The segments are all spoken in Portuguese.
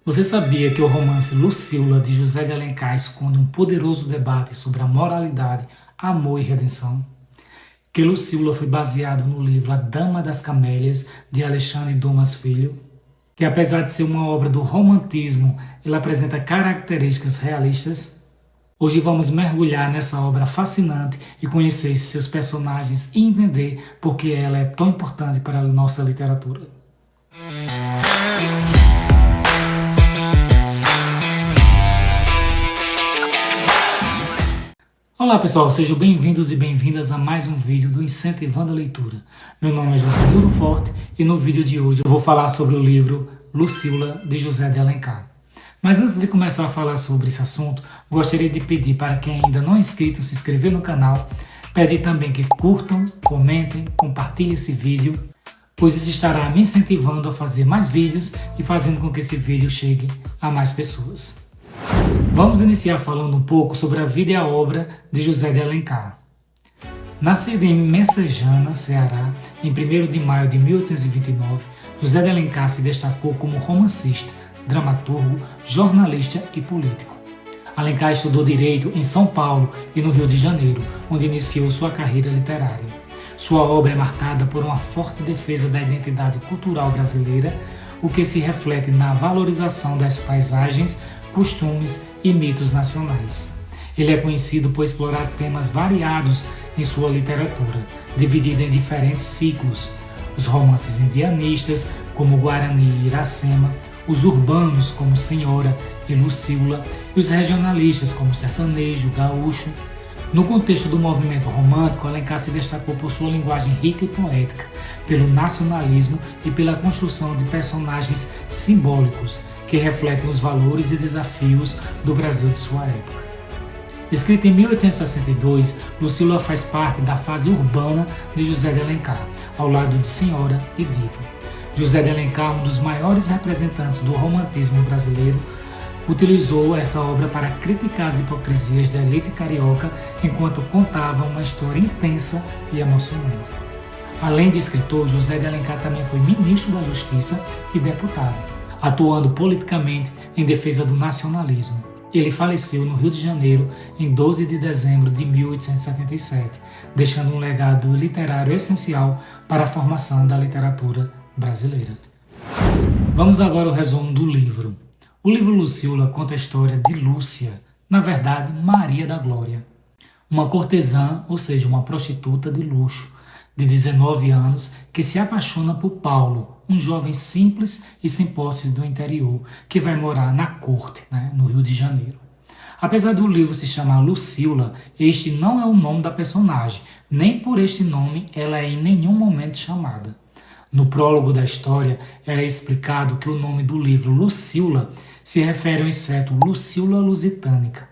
Você sabia que o romance Lucíola, de José de Alencar, esconde um poderoso debate sobre a moralidade, amor e redenção? Que Lucíola foi baseado no livro A Dama das Camélias, de Alexandre Dumas Filho? Que apesar de ser uma obra do romantismo, ele apresenta características realistas? Hoje vamos mergulhar nessa obra fascinante e conhecer seus personagens e entender por que ela é tão importante para a nossa literatura. Olá pessoal, sejam bem-vindos e bem-vindas a mais um vídeo do Incentivando a Leitura. Meu nome é Josimildo Forte e no vídeo de hoje eu vou falar sobre o livro Lucíola, de José de Alencar. Mas antes de começar a falar sobre esse assunto, gostaria de pedir para quem ainda não é inscrito se inscrever no canal, pedir também que curtam, comentem, compartilhem esse vídeo, pois isso estará me incentivando a fazer mais vídeos e fazendo com que esse vídeo chegue a mais pessoas. Vamos iniciar falando um pouco sobre a vida e a obra de José de Alencar. Nascido em Messejana, Ceará, em 1º de maio de 1829, José de Alencar se destacou como romancista, dramaturgo, jornalista e político. Alencar estudou Direito em São Paulo e no Rio de Janeiro, onde iniciou sua carreira literária. Sua obra é marcada por uma forte defesa da identidade cultural brasileira, o que se reflete na valorização das paisagens, costumes e mitos nacionais. Ele é conhecido por explorar temas variados em sua literatura, dividida em diferentes ciclos: os romances indianistas, como Guarani e Iracema, os urbanos, como Senhora e Lucíola, e os regionalistas, como Sertanejo, Gaúcho. No contexto do movimento romântico, Alencar se destacou por sua linguagem rica e poética, pelo nacionalismo e pela construção de personagens simbólicos, que refletem os valores e desafios do Brasil de sua época. Escrita em 1862, Lucíola faz parte da fase urbana de José de Alencar, ao lado de Senhora e Diva. José de Alencar, um dos maiores representantes do romantismo brasileiro, utilizou essa obra para criticar as hipocrisias da elite carioca enquanto contava uma história intensa e emocionante. Além de escritor, José de Alencar também foi ministro da Justiça e deputado, atuando politicamente em defesa do nacionalismo. Ele faleceu no Rio de Janeiro em 12 de dezembro de 1877, deixando um legado literário essencial para a formação da literatura brasileira. Vamos agora ao resumo do livro. O livro Lucíola conta a história de Lúcia, na verdade Maria da Glória, uma cortesã, ou seja, uma prostituta de luxo, de 19 anos, que se apaixona por Paulo, um jovem simples e sem posses do interior, que vai morar na corte, no Rio de Janeiro. Apesar do livro se chamar Lucíola, este não é o nome da personagem, nem por este nome ela é em nenhum momento chamada. No prólogo da história, é explicado que o nome do livro Lucíola se refere ao inseto Lucíola lusitanica.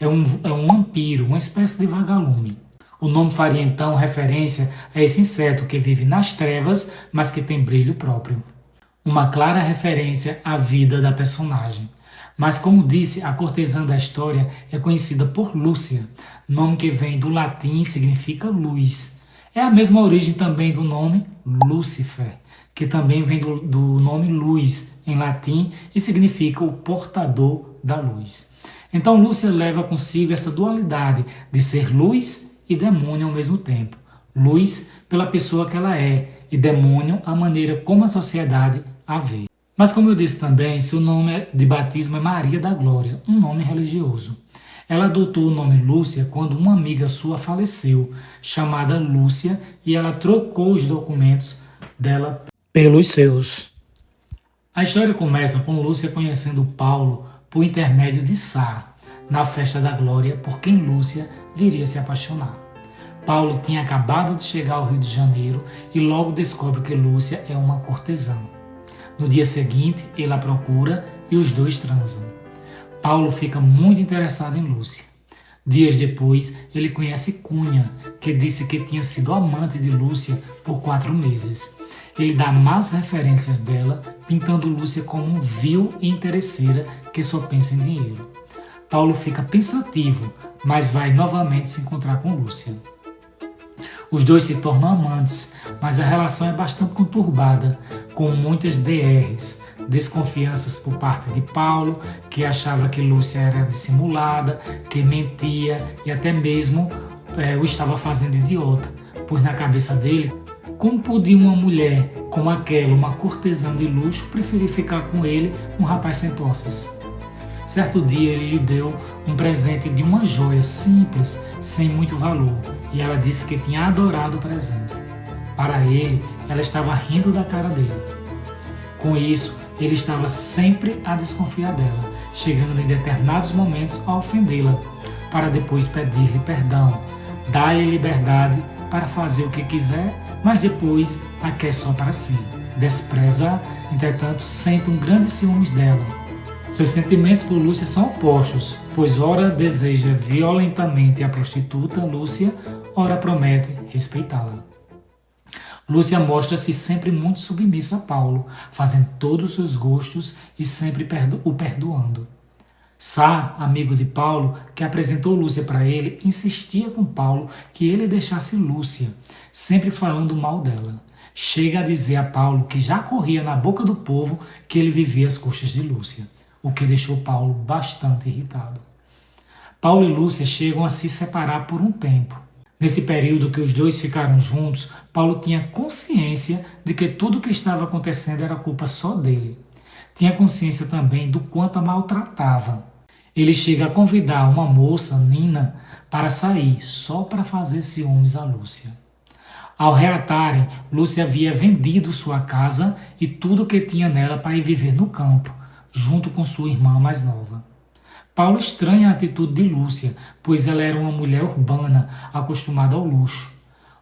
É um vampiro, uma espécie de vagalume. O nome faria então referência a esse inseto que vive nas trevas, mas que tem brilho próprio. Uma clara referência à vida da personagem. Mas, como disse, a cortesã da história é conhecida por Lúcia, nome que vem do latim e significa luz. É a mesma origem também do nome Lúcifer, que também vem do nome luz, em latim, e significa o portador da luz. Então Lúcia leva consigo essa dualidade de ser luz e demônio ao mesmo tempo. Luz pela pessoa que ela é e demônio a maneira como a sociedade a vê. Mas como eu disse também, seu nome de batismo é Maria da Glória, um nome religioso. Ela adotou o nome Lúcia quando uma amiga sua faleceu, chamada Lúcia, e ela trocou os documentos dela pelos seus. A história começa com Lúcia conhecendo Paulo por intermédio de Sá, na festa da Glória, por quem Lúcia viria se apaixonar. Paulo tinha acabado de chegar ao Rio de Janeiro e logo descobre que Lúcia é uma cortesã. No dia seguinte, ele a procura e os dois transam. Paulo fica muito interessado em Lúcia. Dias depois, ele conhece Cunha, que disse que tinha sido amante de Lúcia por 4 meses. Ele dá más referências dela, pintando Lúcia como um vil e interesseira que só pensa em dinheiro. Paulo fica pensativo, mas vai novamente se encontrar com Lúcia. Os dois se tornam amantes, mas a relação é bastante conturbada, com muitas DRs, desconfianças por parte de Paulo, que achava que Lúcia era dissimulada, que mentia e até mesmo o estava fazendo idiota, pois na cabeça dele, como podia uma mulher como aquela, uma cortesã de luxo, preferir ficar com ele, um rapaz sem posses? Certo dia ele lhe deu um presente de uma joia simples, sem muito valor, e ela disse que tinha adorado o presente. Para ele, ela estava rindo da cara dele. Com isso, ele estava sempre a desconfiar dela, chegando em determinados momentos a ofendê-la, para depois pedir-lhe perdão, dar-lhe liberdade para fazer o que quiser, mas depois a quer só para si. Despreza, entretanto, sente um grande ciúmes dela. Seus sentimentos por Lúcia são opostos, pois ora deseja violentamente a prostituta Lúcia, ora promete respeitá-la. Lúcia mostra-se sempre muito submissa a Paulo, fazendo todos os seus gostos e sempre o perdoando. Sá, amigo de Paulo, que apresentou Lúcia para ele, insistia com Paulo que ele deixasse Lúcia, sempre falando mal dela. Chega a dizer a Paulo que já corria na boca do povo que ele vivia às custas de Lúcia, o que deixou Paulo bastante irritado. Paulo e Lúcia chegam a se separar por um tempo. Nesse período que os dois ficaram juntos, Paulo tinha consciência de que tudo o que estava acontecendo era culpa só dele. Tinha consciência também do quanto a maltratava. Ele chega a convidar uma moça, Nina, para sair, só para fazer ciúmes a Lúcia. Ao reatarem, Lúcia havia vendido sua casa e tudo o que tinha nela para ir viver no campo, junto com sua irmã mais nova. Paulo estranha a atitude de Lúcia, pois ela era uma mulher urbana, acostumada ao luxo.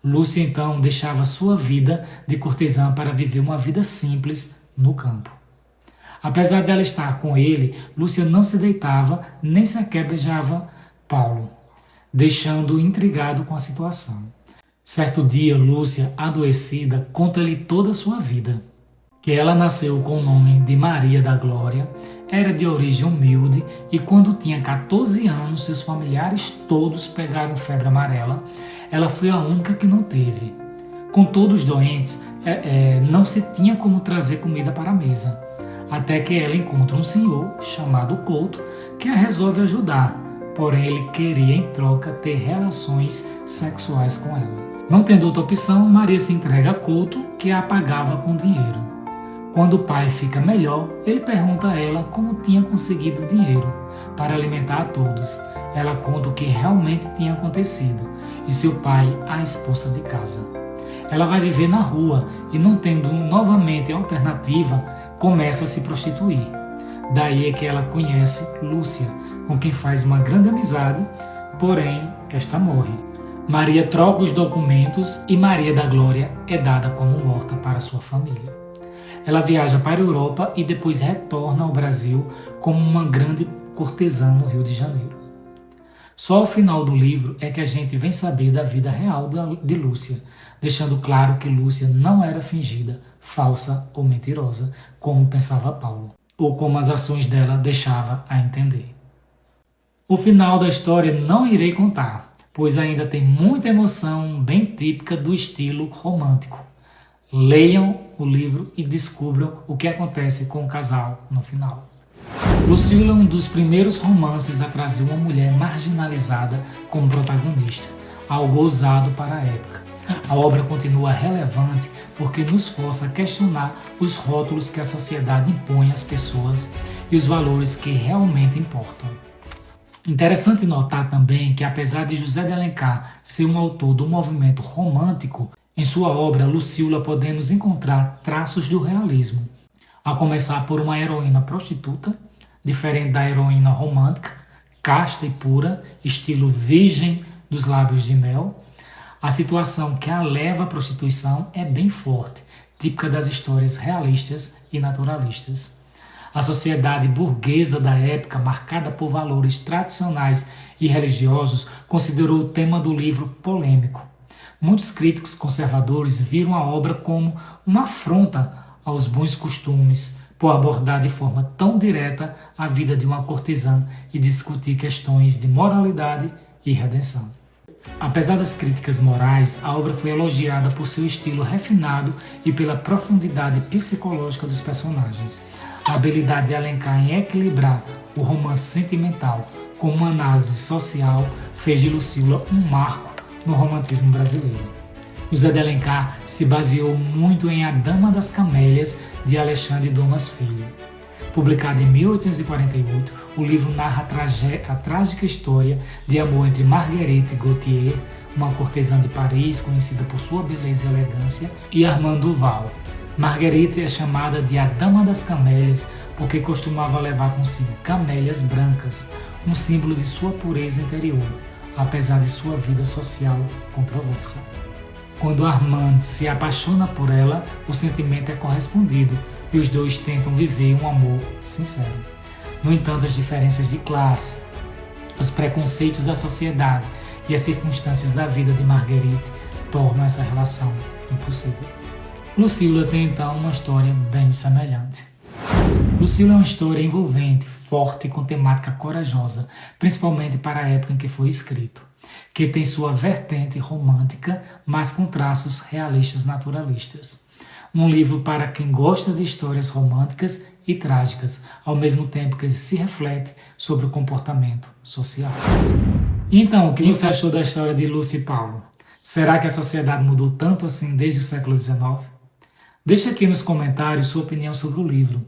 Lúcia então deixava sua vida de cortesã para viver uma vida simples no campo. Apesar dela estar com ele, Lúcia não se deitava nem sequer beijava Paulo, deixando-o intrigado com a situação. Certo dia, Lúcia, adoecida, conta-lhe toda a sua vida. Que ela nasceu com o nome de Maria da Glória, era de origem humilde e quando tinha 14 anos, seus familiares todos pegaram febre amarela. Ela foi a única que não teve. Com todos doentes, não se tinha como trazer comida para a mesa. Até que ela encontra um senhor, chamado Couto, que a resolve ajudar. Porém, ele queria, em troca, ter relações sexuais com ela. Não tendo outra opção, Maria se entrega a Couto, que a pagava com dinheiro. Quando o pai fica melhor, ele pergunta a ela como tinha conseguido dinheiro para alimentar a todos. Ela conta o que realmente tinha acontecido e seu pai a expulsa de casa. Ela vai viver na rua e, não tendo novamente alternativa, começa a se prostituir. Daí é que ela conhece Lúcia, com quem faz uma grande amizade, porém esta morre. Maria troca os documentos e Maria da Glória é dada como morta para sua família. Ela viaja para a Europa e depois retorna ao Brasil como uma grande cortesã no Rio de Janeiro. Só ao final do livro é que a gente vem saber da vida real de Lúcia, deixando claro que Lúcia não era fingida, falsa ou mentirosa, como pensava Paulo, ou como as ações dela deixavam a entender. O final da história não irei contar, pois ainda tem muita emoção bem típica do estilo romântico. Leiam o livro e descubram o que acontece com o casal no final. Lucília é um dos primeiros romances a trazer uma mulher marginalizada como protagonista, algo ousado para a época. A obra continua relevante porque nos força a questionar os rótulos que a sociedade impõe às pessoas e os valores que realmente importam. Interessante notar também que, apesar de José de Alencar ser um autor do movimento romântico, em sua obra Lucília podemos encontrar traços do realismo, a começar por uma heroína prostituta, diferente da heroína romântica, casta e pura, estilo virgem dos lábios de mel. A situação que a leva à prostituição é bem forte, típica das histórias realistas e naturalistas. A sociedade burguesa da época, marcada por valores tradicionais e religiosos, considerou o tema do livro polêmico. Muitos críticos conservadores viram a obra como uma afronta aos bons costumes, por abordar de forma tão direta a vida de uma cortesã e discutir questões de moralidade e redenção. Apesar das críticas morais, a obra foi elogiada por seu estilo refinado e pela profundidade psicológica dos personagens. A habilidade de Alencar em equilibrar o romance sentimental com uma análise social fez de Lucília um marco no romantismo brasileiro. José de Alencar se baseou muito em A Dama das Camélias, de Alexandre Dumas Filho. Publicado em 1848, o livro narra a trágica história de amor entre Marguerite Gautier, uma cortesã de Paris conhecida por sua beleza e elegância, e Armand Duval. Marguerite é chamada de A Dama das Camélias porque costumava levar consigo camélias brancas, um símbolo de sua pureza interior, apesar de sua vida social controversa. Quando Armand se apaixona por ela, o sentimento é correspondido e os dois tentam viver um amor sincero. No entanto, as diferenças de classe, os preconceitos da sociedade e as circunstâncias da vida de Marguerite tornam essa relação impossível. Lucília tem então uma história bem semelhante. Lucília é uma história envolvente, forte e com temática corajosa, principalmente para a época em que foi escrito, que tem sua vertente romântica, mas com traços realistas naturalistas. Um livro para quem gosta de histórias românticas e trágicas, ao mesmo tempo que se reflete sobre o comportamento social. Então, o que você achou da história de Lúcia e Paulo? Será que a sociedade mudou tanto assim desde o século XIX? Deixe aqui nos comentários sua opinião sobre o livro.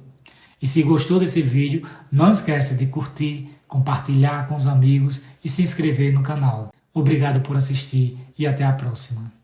E se gostou desse vídeo, não esqueça de curtir, compartilhar com os amigos e se inscrever no canal. Obrigado por assistir e até a próxima.